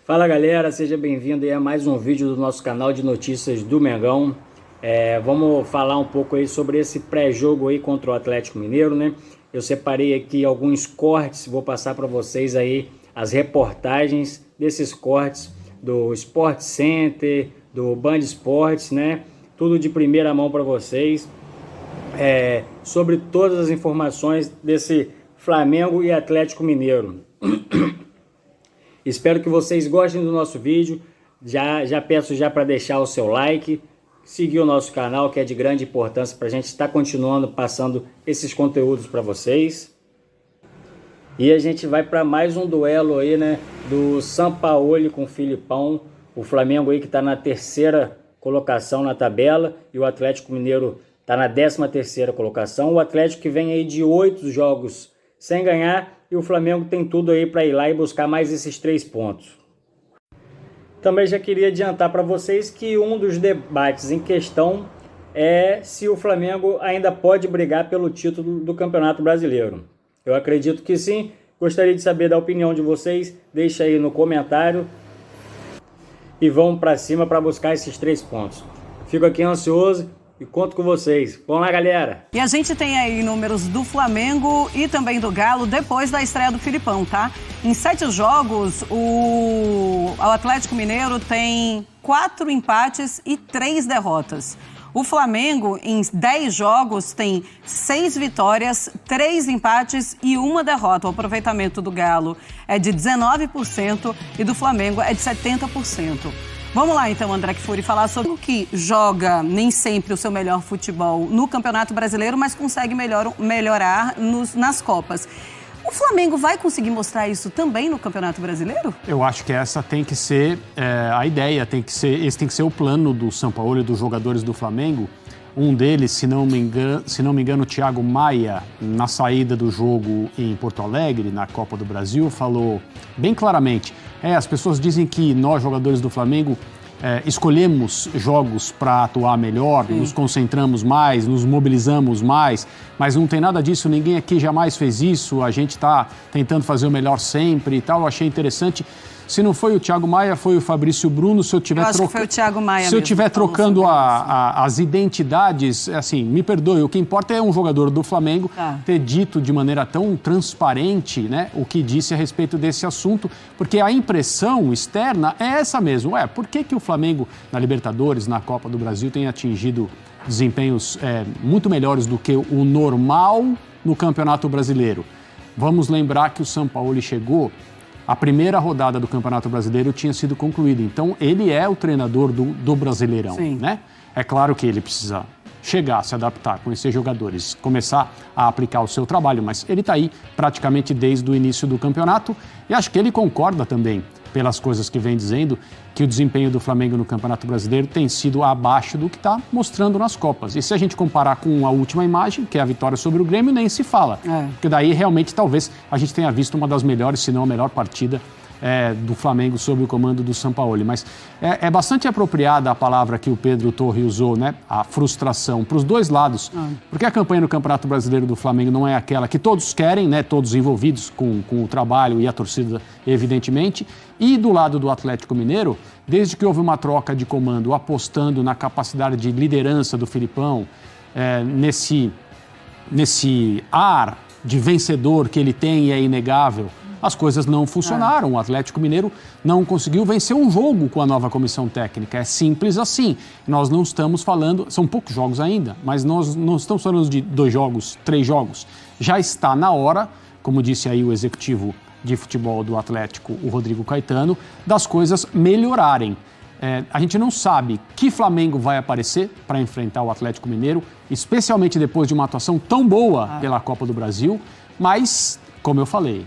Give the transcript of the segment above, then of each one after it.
Fala galera, seja bem-vindo a mais um vídeo do nosso canal de notícias do Mengão. Vamos falar um pouco aí sobre esse pré-jogo aí contra o Atlético Mineiro, né? Eu separei aqui alguns cortes, vou passar para vocês aí as reportagens desses cortes do Sport Center, do Band Esportes, né? Tudo de primeira mão para vocês, sobre todas as informações desse Flamengo e Atlético Mineiro. Espero que vocês gostem do nosso vídeo. Já peço para deixar o seu like, seguir o nosso canal, que é de grande importância para a gente estar continuando passando esses conteúdos para vocês. E a gente vai para mais um duelo aí, né, do Sampaoli com o Filipão. O Flamengo aí que está na terceira colocação na tabela e o Atlético Mineiro está na 13ª colocação. O Atlético que vem aí de 8 jogos sem ganhar e o Flamengo tem tudo aí para ir lá e buscar mais esses 3 pontos. Também já queria adiantar para vocês que um dos debates em questão é se o Flamengo ainda pode brigar pelo título do Campeonato Brasileiro. Eu acredito que sim. Gostaria de saber da opinião de vocês. Deixa aí no comentário e vamos para cima para buscar esses 3 pontos. Fico aqui ansioso e conto com vocês. Vamos lá, galera! E a gente tem aí números do Flamengo e também do Galo depois da estreia do Filipão, tá? Em 7 jogos, o Atlético Mineiro tem 4 empates e 3 derrotas. O Flamengo, em 10 jogos, tem 6 vitórias, 3 empates e 1 derrota. O aproveitamento do Galo é de 19% e do Flamengo é de 70%. Vamos lá, então, André Kfouri, falar sobre o que joga nem sempre o seu melhor futebol no Campeonato Brasileiro, mas consegue melhorar nas Copas. O Flamengo vai conseguir mostrar isso também no Campeonato Brasileiro? Eu acho que essa tem que ser a ideia, esse tem que ser o plano do Sampaoli e dos jogadores do Flamengo. Um deles, se não me engano, o Thiago Maia, na saída do jogo em Porto Alegre, na Copa do Brasil, falou bem claramente: as pessoas dizem que nós, jogadores do Flamengo, escolhemos jogos para atuar melhor, nos concentramos mais, nos mobilizamos mais, mas não tem nada disso, ninguém aqui jamais fez isso, a gente está tentando fazer o melhor sempre e tal. Eu achei interessante. Se não foi o Thiago Maia, foi o Fabrício Bruno. Se eu tiver trocando as identidades, assim, me perdoe, o que importa é um jogador do Flamengo ter dito de maneira tão transparente, né, o que disse a respeito desse assunto, porque a impressão externa é essa mesmo. Por que o Flamengo, na Libertadores, na Copa do Brasil, tem atingido desempenhos muito melhores do que o normal no Campeonato Brasileiro? Vamos lembrar que o Sampaoli chegou, a primeira rodada do Campeonato Brasileiro tinha sido concluída. Então, ele é o treinador do Brasileirão, né? É claro que ele precisa chegar, se adaptar, conhecer jogadores, começar a aplicar o seu trabalho, mas ele está aí praticamente desde o início do campeonato e acho que ele concorda também, pelas coisas que vem dizendo, que o desempenho do Flamengo no Campeonato Brasileiro tem sido abaixo do que está mostrando nas Copas. E se a gente comparar com a última imagem, que é a vitória sobre o Grêmio, nem se fala. Porque daí realmente talvez a gente tenha visto uma das melhores, se não a melhor partida do Flamengo sob o comando do Sampaoli. Mas é bastante apropriada a palavra que o Pedro Torre usou, né? A frustração, para os dois lados. Porque a campanha no Campeonato Brasileiro do Flamengo não é aquela que todos querem, né? Todos envolvidos com o trabalho e a torcida, evidentemente. E do lado do Atlético Mineiro, desde que houve uma troca de comando, apostando na capacidade de liderança do Filipão, nesse ar de vencedor que ele tem e é inegável, as coisas não funcionaram. O Atlético Mineiro não conseguiu vencer um jogo com a nova comissão técnica. É simples assim. Nós não estamos falando, são poucos jogos ainda, mas nós não estamos falando de 2 jogos, 3 jogos. Já está na hora, como disse aí o executivo de futebol do Atlético, o Rodrigo Caetano, das coisas melhorarem. A gente não sabe que Flamengo vai aparecer para enfrentar o Atlético Mineiro, especialmente depois de uma atuação tão boa pela Copa do Brasil, mas, como eu falei,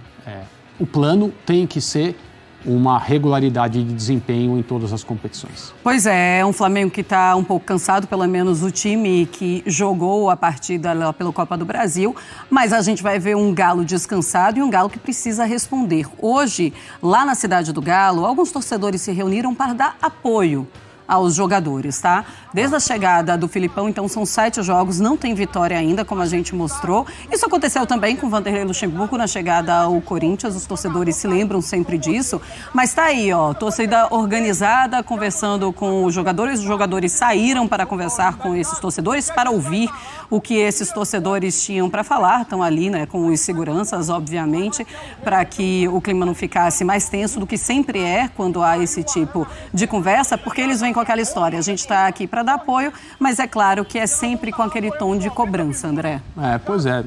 o plano tem que ser uma regularidade de desempenho em todas as competições. Pois é um Flamengo que está um pouco cansado, pelo menos o time que jogou a partida lá pela Copa do Brasil, mas a gente vai ver um Galo descansado e um Galo que precisa responder. Hoje, lá na cidade do Galo, alguns torcedores se reuniram para dar apoio aos jogadores, tá? Desde a chegada do Filipão, então são 7 jogos, não tem vitória ainda, como a gente mostrou. Isso aconteceu também com o Vanderlei Luxemburgo na chegada ao Corinthians, os torcedores se lembram sempre disso. Mas tá aí, ó, torcida organizada, conversando com os jogadores saíram para conversar com esses torcedores, para ouvir o que esses torcedores tinham para falar, estão ali, né, com os seguranças, obviamente, para que o clima não ficasse mais tenso do que sempre é quando há esse tipo de conversa, porque eles vêm com aquela história, a gente está aqui para dar apoio, mas é claro que é sempre com aquele tom de cobrança, André. Pois é,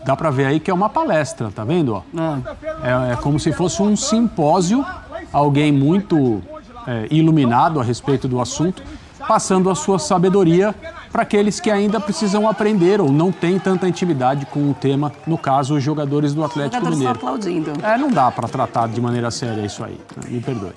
dá para ver aí que é uma palestra, tá vendo? Ó? É como se fosse um simpósio, alguém muito iluminado a respeito do assunto, passando a sua sabedoria para aqueles que ainda precisam aprender ou não têm tanta intimidade com o tema, no caso, os jogadores do Atlético Mineiro. Aplaudindo. Não dá para tratar de maneira séria isso aí, me perdoe.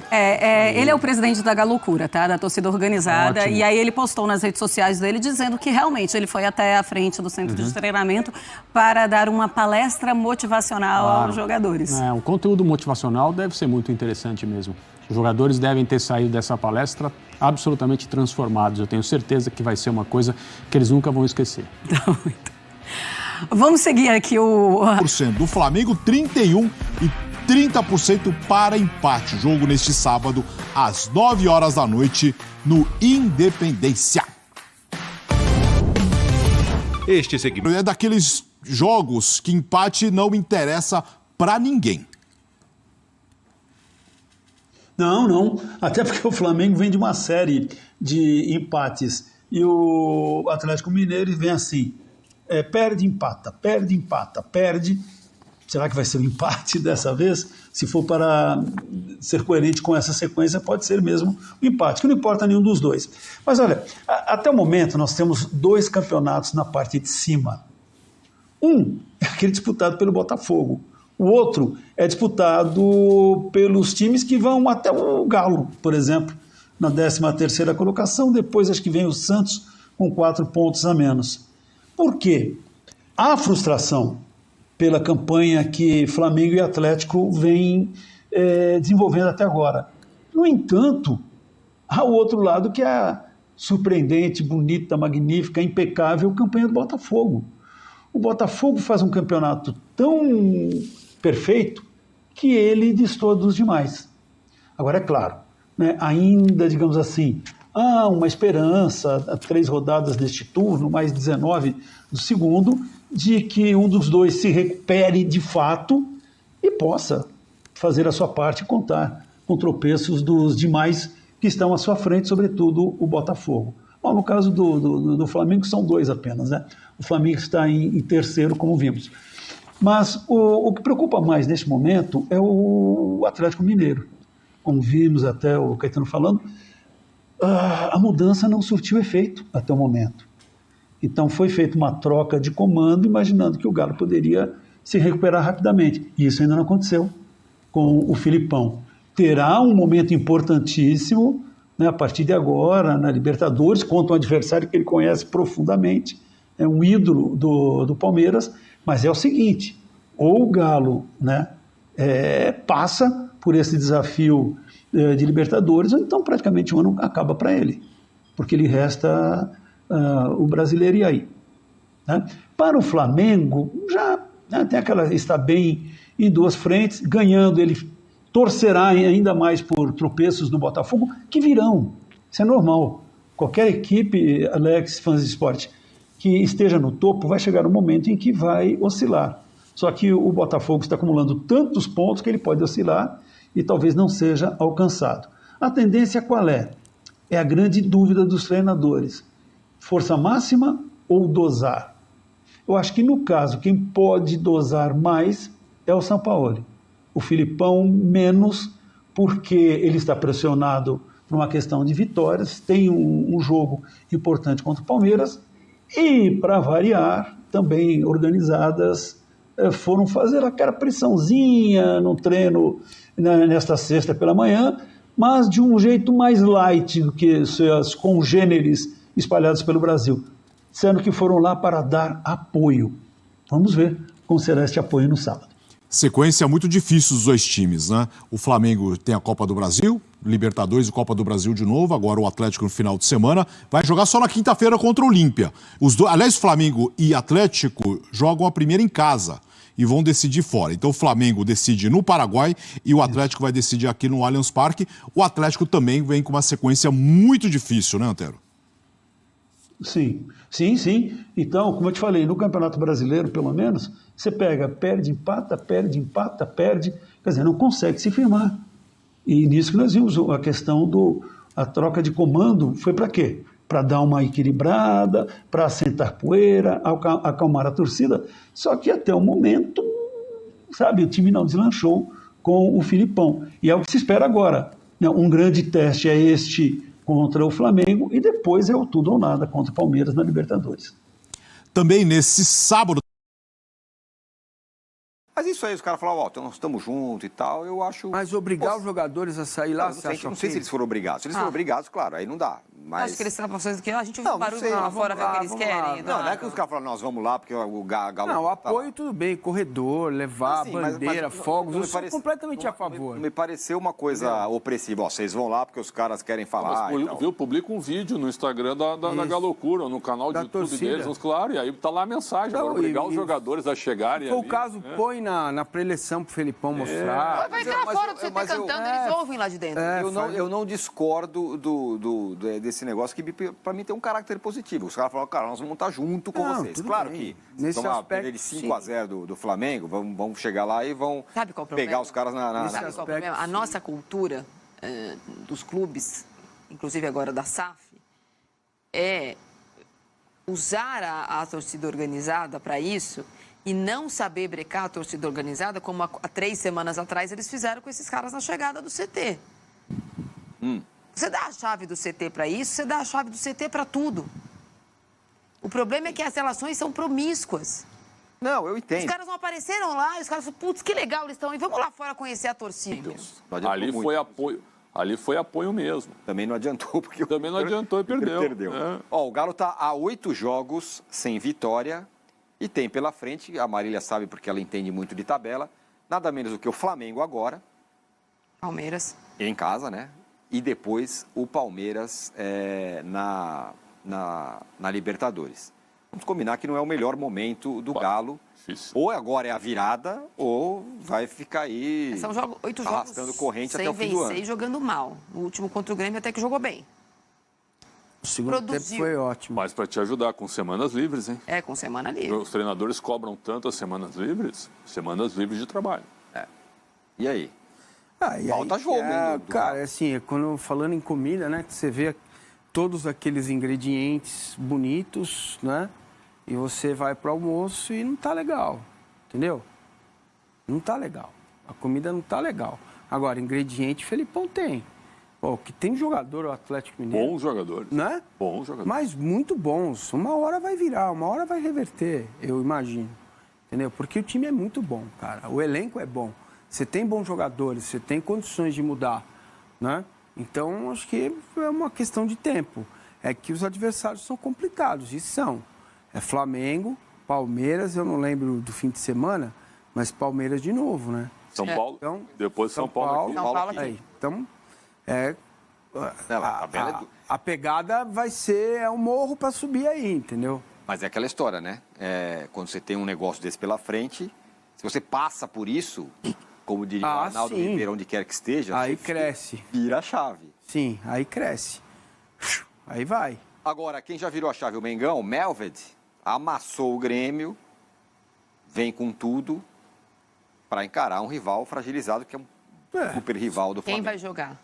Ele é o presidente da Galocura, tá? Da torcida organizada. Ótimo. E aí ele postou nas redes sociais dele dizendo que realmente ele foi até a frente do centro de treinamento para dar uma palestra motivacional aos jogadores. O conteúdo motivacional deve ser muito interessante mesmo. Os jogadores devem ter saído dessa palestra absolutamente transformados. Eu tenho certeza que vai ser uma coisa que eles nunca vão esquecer. Vamos seguir aqui o... do Flamengo, 31% e 30% para empate. Jogo neste sábado, às 9 horas da noite, no Independência. Este segmento é daqueles jogos que empate não interessa para ninguém. Não. Até porque o Flamengo vem de uma série de empates. E o Atlético Mineiro vem assim, perde, empata, perde. Será que vai ser um empate dessa vez? Se for para ser coerente com essa sequência, pode ser mesmo um empate, que não importa nenhum dos dois. Mas olha, até o momento nós temos 2 campeonatos na parte de cima. Um é aquele disputado pelo Botafogo. O outro é disputado pelos times que vão até o Galo, por exemplo, na 13ª colocação. Depois acho que vem o Santos com 4 pontos a menos. Por quê? Há frustração pela campanha que Flamengo e Atlético vêm desenvolvendo até agora. No entanto, há o outro lado que é a surpreendente, bonita, magnífica, impecável campanha do Botafogo. O Botafogo faz um campeonato tão perfeito que ele destoa dos demais. Agora, é claro, né, ainda, digamos assim, há uma esperança, 3 rodadas deste turno, mais 19 do segundo, de que um dos dois se recupere de fato e possa fazer a sua parte e contar com tropeços dos demais que estão à sua frente, sobretudo o Botafogo. Bom, no caso do Flamengo, são 2 apenas, né? O Flamengo está em terceiro, como vimos. Mas o que preocupa mais neste momento é o Atlético Mineiro. Como vimos até o Caetano falando, a mudança não surtiu efeito até o momento. Então foi feita uma troca de comando, imaginando que o Galo poderia se recuperar rapidamente. E isso ainda não aconteceu com o Filipão. Terá um momento importantíssimo, né, a partir de agora, na Libertadores, contra um adversário que ele conhece profundamente, é um ídolo do Palmeiras, mas é o seguinte, ou o Galo, né, passa por esse desafio de Libertadores, ou então praticamente o ano acaba para ele, porque lhe resta o Brasileiro e aí. Né? Para o Flamengo, já está bem em 2 frentes, ganhando, ele torcerá ainda mais por tropeços do Botafogo, que virão, isso é normal. Qualquer equipe, Alex, fãs de esporte, que esteja no topo, vai chegar um momento em que vai oscilar. Só que o Botafogo está acumulando tantos pontos que ele pode oscilar e talvez não seja alcançado. A tendência qual é? É a grande dúvida dos treinadores. Força máxima ou dosar? Eu acho que no caso, quem pode dosar mais é o Sampaoli. O Filipão menos, porque ele está pressionado por uma questão de vitórias, tem um jogo importante contra o Palmeiras, e, para variar, também organizadas, foram fazer aquela pressãozinha no treino nesta sexta pela manhã, mas de um jeito mais light do que seus congêneres espalhados pelo Brasil, sendo que foram lá para dar apoio. Vamos ver como será este apoio no sábado. Sequência muito difícil dos 2 times, né? O Flamengo tem a Copa do Brasil, Libertadores e Copa do Brasil de novo, agora o Atlético no final de semana. Vai jogar só na quinta-feira contra o Olímpia. Aliás, Flamengo e Atlético jogam a primeira em casa e vão decidir fora. Então o Flamengo decide no Paraguai e o Atlético vai decidir aqui no Allianz Parque. O Atlético também vem com uma sequência muito difícil, né, Antero? Sim. Então, como eu te falei, no Campeonato Brasileiro, pelo menos, você pega, perde, empata, perde. Quer dizer, não consegue se firmar. E nisso que nós vimos a questão a troca de comando foi para quê? Para dar uma equilibrada, para assentar poeira, acalmar a torcida. Só que até o momento, sabe, o time não deslanchou com o Filipão. E é o que se espera agora. Um grande teste é este contra o Flamengo e depois é o tudo ou nada contra o Palmeiras na Libertadores. Também nesse sábado. Mas isso aí, os caras falam, nós estamos juntos e tal, eu acho... Mas obrigar os jogadores a sair lá, não sei se eles foram obrigados. Se eles foram obrigados, claro, aí não dá. Mas... Acho que eles estavam fazendo que a gente ouve barulho lá fora, ver o que eles querem. Não é que os caras falam, nós vamos lá, porque o Galo... Não, apoio tudo bem, corredor, levar bandeira, fogos, eu sou completamente a favor. Me pareceu uma coisa opressiva. Vocês vão lá porque os caras querem falar. Eu publico um vídeo no Instagram da Galocura, no canal de YouTube deles, claro, e aí tá lá a mensagem, agora obrigar os jogadores a chegarem. Se for o caso, põe na preleção pro Felipão mostrar. Vai ficar fora do CT cantando, eles ouvem lá de dentro. Eu não discordo desse negócio que, pra mim, tem um caráter positivo. Os caras falam, cara, nós vamos estar junto com vocês. Claro que nesse aspecto, ele 5-0 do Flamengo, vamos chegar lá e vão pegar os caras na... Sabe qual é o problema? A nossa cultura dos clubes, inclusive agora da SAF, é usar a torcida organizada para isso e não saber brecar a torcida organizada, como há 3 semanas atrás eles fizeram com esses caras na chegada do CT. Você dá a chave do CT para isso, você dá a chave do CT para tudo. O problema é que as relações são promíscuas. Não, eu entendo. Os caras não apareceram lá, e os caras falaram, putz, que legal eles estão, e vamos lá fora conhecer a torcida. Ali foi apoio mesmo. Também não adiantou, porque... Também não adiantou e perdeu. O Galo está a 8 jogos sem vitória e tem pela frente, a Marília sabe porque ela entende muito de tabela, nada menos do que o Flamengo agora. Palmeiras. Em casa, né? E depois o Palmeiras na Libertadores. Vamos combinar que não é o melhor momento do Galo. Difícil. Ou agora é a virada, ou vai ficar aí São 8 jogos arrastando corrente até o fim do ano. Sem vencer e jogando mal. No último contra o Grêmio até que jogou bem. O segundo tempo foi ótimo. Mas para te ajudar com semanas livres, hein? Com semana livre. Os treinadores cobram tanto as semanas livres de trabalho. E aí? Falta jogo, hein? Cara, assim, quando falando em comida, né, que você vê todos aqueles ingredientes bonitos, né? E você vai pro almoço e não tá legal, entendeu? Não tá legal. A comida não tá legal. Agora, ingrediente, Felipão tem. Pô, que tem jogador, o Atlético Mineiro. Bons jogadores. Né? Bons jogadores. Mas muito bons. Uma hora vai virar, uma hora vai reverter, eu imagino. Entendeu? Porque o time é muito bom, cara. O elenco é bom. Você tem bons jogadores, você tem condições de mudar, né? Então, acho que é uma questão de tempo. É que os adversários são complicados, e são. É Flamengo, Palmeiras, eu não lembro do fim de semana, mas Palmeiras de novo, né? São Paulo, então, depois São Paulo aqui. Aí. Então, a pegada vai ser um morro para subir aí, entendeu? Mas é aquela história, né? Quando você tem um negócio desse pela frente, se você passa por isso... Como diria o Arnaldo Ribeiro, onde quer que esteja... Aí cresce. Vira a chave. Sim, aí cresce. Aí vai. Agora, quem já virou a chave? O Mengão, o Melved, amassou o Grêmio, vem com tudo para encarar um rival fragilizado, que é um super rival do Flamengo. Quem vai jogar?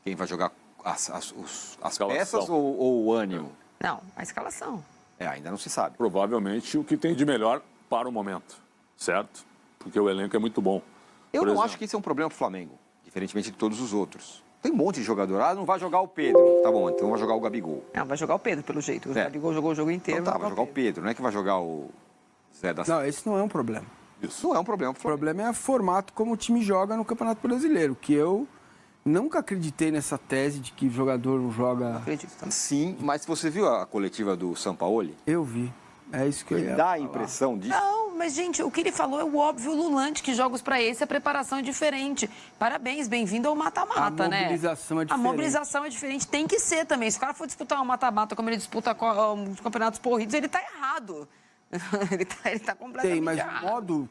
Quem vai jogar as peças ou o ânimo? Não, a escalação. Ainda não se sabe. Provavelmente o que tem de melhor para o momento, certo? Porque o elenco é muito bom. Eu não acho que isso é um problema para o Flamengo, diferentemente de todos os outros. Tem um monte de jogador. Não vai jogar o Pedro. Tá bom, então vai jogar o Gabigol. Não, vai jogar o Pedro, pelo jeito. O Gabigol jogou o jogo inteiro. Então vai jogar o Pedro. Não é que vai jogar o Zé da Silva. Não, esse não é um problema. Isso não é um problema para o Flamengo. O problema é o formato como o time joga no Campeonato Brasileiro, que eu nunca acreditei nessa tese de que o jogador não joga... Não acredito também. Sim, mas você viu a coletiva do Sampaoli? Eu vi. É isso que eu ia dá a impressão disso? Não, mas, gente, o que ele falou é o óbvio lulante, que jogos para esse a preparação é diferente. Parabéns, bem-vindo ao mata-mata, né? A mobilização é diferente. A mobilização é diferente, tem que ser também. Se o cara for disputar um mata-mata como ele disputa os campeonatos corridos, ele tá errado. ele tá completamente mas errado. o modo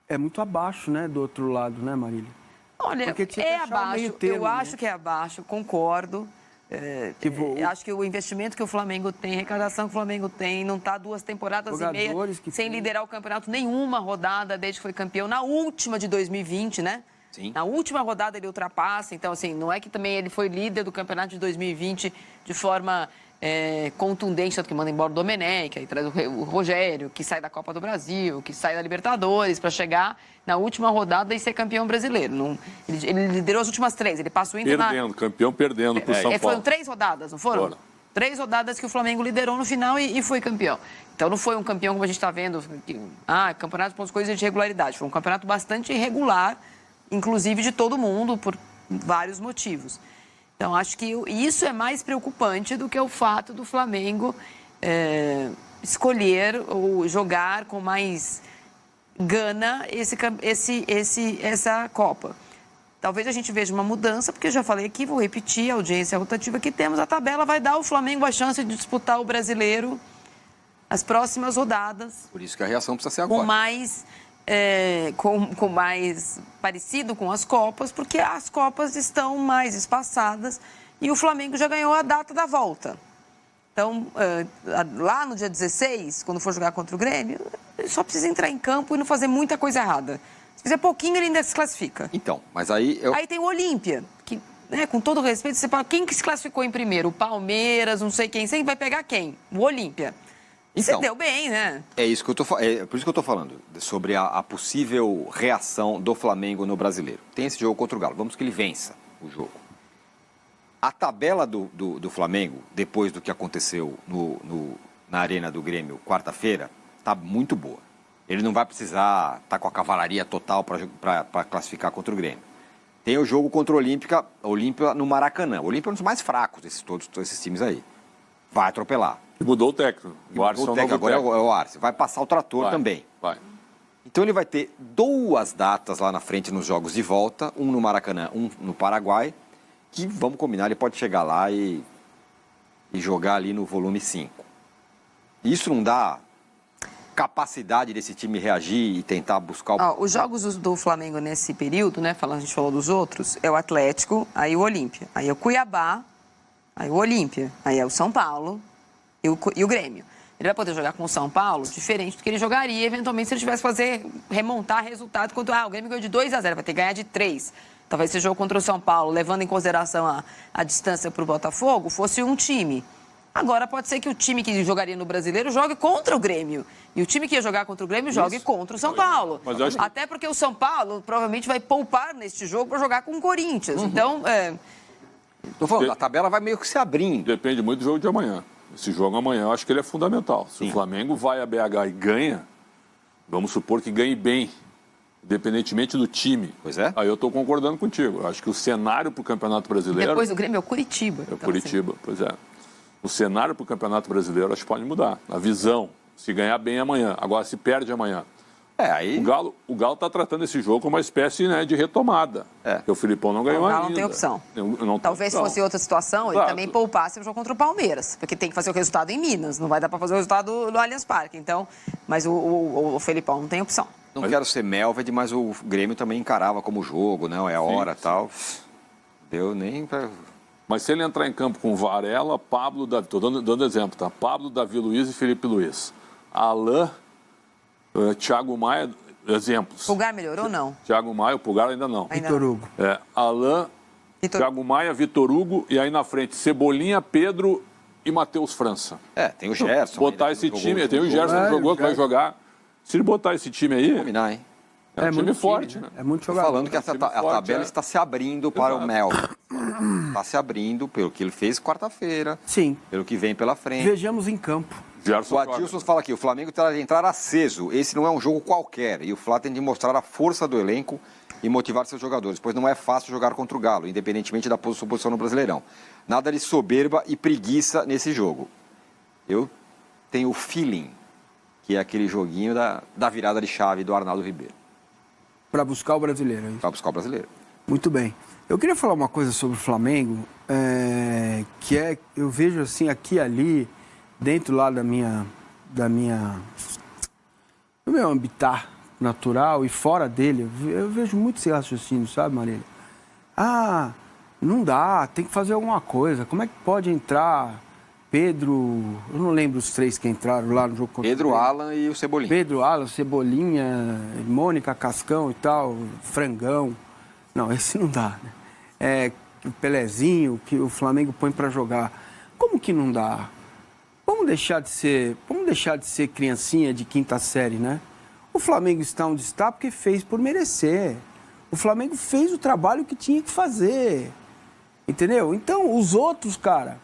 é muito abaixo, né, do outro lado, né, Marília? Olha, é abaixo, eu acho que é abaixo, concordo. Acho que o investimento que o Flamengo tem, a arrecadação que o Flamengo tem, não está 2 temporadas e meia sem liderar o campeonato, nenhuma rodada desde que foi campeão, na última de 2020, né? Sim. Na última rodada ele ultrapassa, então assim, não é que também ele foi líder do campeonato de 2020 de forma contundente, tanto que manda embora o Domenech, aí traz o Rogério, que sai da Copa do Brasil, que sai da Libertadores, para chegar na última rodada e ser campeão brasileiro. Não, ele liderou as últimas 3, ele passa o Inter campeão perdendo pro São Paulo. Foram 3 rodadas, não foram? 3 rodadas que o Flamengo liderou no final e foi campeão. Então não foi um campeão como a gente está vendo, campeonato com as coisas de regularidade. Foi um campeonato bastante irregular, inclusive de todo mundo, por vários motivos. Então, acho que isso é mais preocupante do que o fato do Flamengo escolher ou jogar com mais gana essa Copa. Talvez a gente veja uma mudança, porque eu já falei aqui, vou repetir, a audiência rotativa que temos, a tabela vai dar ao Flamengo a chance de disputar o Brasileiro as próximas rodadas. Por isso que a reação precisa ser agora. Com mais parecido com as Copas, porque as Copas estão mais espaçadas e o Flamengo já ganhou a data da volta. Então, lá no dia 16, quando for jogar contra o Grêmio, ele só precisa entrar em campo e não fazer muita coisa errada. Se fizer pouquinho, ele ainda se classifica. Então, mas aí... Aí tem o Olímpia, que, com todo respeito, você fala, quem que se classificou em primeiro? O Palmeiras, não sei quem. Você vai pegar quem? O Olímpia. Então, você deu bem, né? É isso que eu por isso que eu tô falando, sobre a possível reação do Flamengo no Brasileiro. Tem esse jogo contra o Galo, vamos que ele vença o jogo. A tabela do Flamengo, depois do que aconteceu na Arena do Grêmio quarta-feira, tá muito boa. Ele não vai precisar estar com a cavalaria total para classificar contra o Grêmio. Tem o jogo contra o Olímpia no Maracanã. O Olímpia é um dos mais fracos todos esses times aí. Vai atropelar. E mudou o técnico. Agora é o Arce. Vai passar o trator também. Vai. Então ele vai ter 2 datas lá na frente nos jogos de volta, um no Maracanã, um no Paraguai, que, vamos combinar, ele pode chegar lá e jogar ali no volume 5. Isso não dá capacidade desse time reagir e tentar buscar os jogos do Flamengo nesse período, né? A gente falou dos outros, é o Atlético, aí o Olímpia, aí é o Cuiabá, aí o Olímpia, aí é o São Paulo e o Grêmio. Ele vai poder jogar com o São Paulo diferente do que ele jogaria, eventualmente, se ele tivesse que remontar resultado contra o Grêmio ganhou de 2-0, vai ter que ganhar de 3. Talvez esse jogo contra o São Paulo, levando em consideração a distância para o Botafogo, fosse um time. Agora pode ser que o time que jogaria no Brasileiro jogue contra o Grêmio. E o time que ia jogar contra o Grêmio jogue contra o São Paulo. Até porque o São Paulo provavelmente vai poupar neste jogo para jogar com o Corinthians. Então, Tô falando, a tabela vai meio que se abrindo. Depende muito do jogo de amanhã. Esse jogo amanhã, eu acho que ele é fundamental. Se o Flamengo vai a BH e ganha, vamos supor que ganhe bem, independentemente do time. Pois é. Aí eu estou concordando contigo. Eu acho que o cenário para o Campeonato Brasileiro... Depois do Grêmio é o Curitiba. É o Curitiba, pois é. O cenário para o Campeonato Brasileiro acho que pode mudar. A visão, se ganhar bem amanhã. Agora, se perde amanhã. Aí... O Galo está tratando esse jogo como uma espécie, né, de retomada. Porque o Filipão não ganhou ainda. O Galo não tem opção. Não Talvez tem opção. fosse outra situação, ele também poupasse o jogo contra o Palmeiras. Porque tem que fazer o resultado em Minas. Não vai dar para fazer o resultado no Allianz Parque. Então, mas o Felipão não tem opção. Não quero ser Melved, mas o Grêmio também encarava como jogo, né? É a hora e tal. Deu nem pra... Mas se ele entrar em campo com Varela, Pablo, Davi, estou dando exemplo, tá? Pablo, Davi Luiz e Felipe Luiz. Alain, Thiago Maia, exemplos. Pulgar melhorou ou não? Thiago Maia, o Pulgar ainda não. Vitor Hugo. Alain, Thiago Maia, Vitor Hugo e aí na frente Cebolinha, Pedro e Matheus França. Tem o Gerson. Botar esse time, tem o Gerson que jogou, que vai jogar. Se ele botar esse time aí... Combinar, hein? É um time forte, né? É muito jogador. Falando que a tabela está se abrindo para o Mel. Está se abrindo pelo que ele fez quarta-feira. Sim. Pelo que vem pela frente. Vejamos em campo. O Adilson fala aqui, o Flamengo terá de entrar aceso. Esse não é um jogo qualquer. E o Flá tem de mostrar a força do elenco e motivar seus jogadores, pois não é fácil jogar contra o Galo, independentemente da sua posição no Brasileirão. Nada de soberba e preguiça nesse jogo. Eu tenho o feeling que é aquele joguinho da virada de chave do Arnaldo Ribeiro. Para buscar o brasileiro, é isso? Para buscar o brasileiro. Muito bem. Eu queria falar uma coisa sobre o Flamengo, que é, eu vejo assim, aqui e ali, dentro lá do meu habitat natural e fora dele, eu vejo muito esse raciocínio, sabe, Marília? Ah, não dá, tem que fazer alguma coisa. Como é que pode entrar Pedro... Eu não lembro os 3 que entraram lá no jogo contra Pedro, Alan e o Cebolinha. Pedro, Alan, Cebolinha, Mônica, Cascão e tal, Frangão. Não, esse não dá, né? O Pelezinho, que o Flamengo põe para jogar. Como que não dá? Vamos deixar de ser criancinha de 5ª série, né? O Flamengo está onde está porque fez por merecer. O Flamengo fez o trabalho que tinha que fazer. Entendeu? Então, os outros, cara,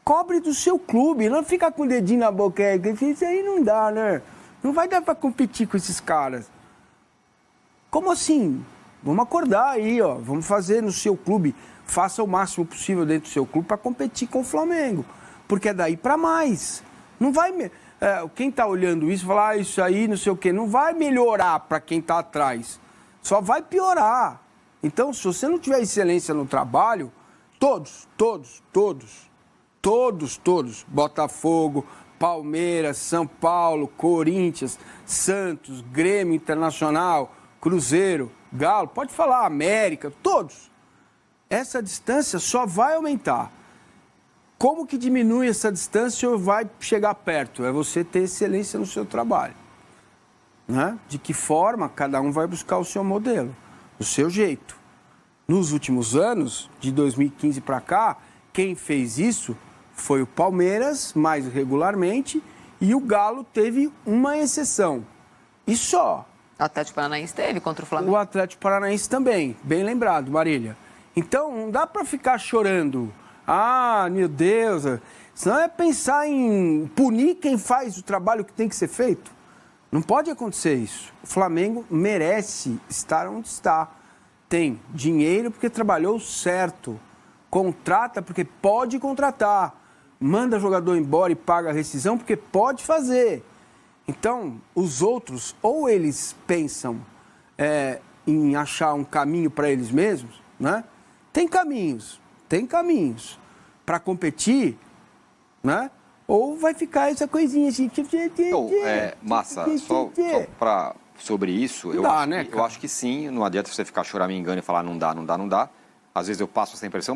cobre do seu clube. Não fica com o dedinho na boca. Isso aí não dá, né? Não vai dar para competir com esses caras. Como assim? Vamos acordar aí, ó. Vamos fazer no seu clube. Faça o máximo possível dentro do seu clube para competir com o Flamengo. Porque é daí para mais. Não vai... quem está olhando isso, fala, isso aí, não sei o quê. Não vai melhorar para quem está atrás. Só vai piorar. Então, se você não tiver excelência no trabalho, todos, Botafogo, Palmeiras, São Paulo, Corinthians, Santos, Grêmio Internacional, Cruzeiro, Galo, pode falar, América, todos. Essa distância só vai aumentar. Como que diminui essa distância ou vai chegar perto? É você ter excelência no seu trabalho. Né? De que forma cada um vai buscar o seu modelo, o seu jeito. Nos últimos anos, de 2015 para cá, quem fez isso foi o Palmeiras, mais regularmente, e o Galo teve uma exceção. E só. O Atlético Paranaense teve contra o Flamengo. O Atlético Paranaense também, bem lembrado, Marília. Então, não dá para ficar chorando. Ah, meu Deus, senão é pensar em punir quem faz o trabalho que tem que ser feito. Não pode acontecer isso. O Flamengo merece estar onde está. Tem dinheiro porque trabalhou certo. Contrata porque pode contratar. Manda jogador embora e paga a rescisão porque pode fazer. Então, os outros, ou eles pensam em achar um caminho para eles mesmos, né? Tem caminhos para competir, né? Ou vai ficar essa coisinha assim. Então, Massa, só sobre isso, eu acho que sim, não adianta você ficar choramingando e falar não dá. Às vezes eu passo essa impressão,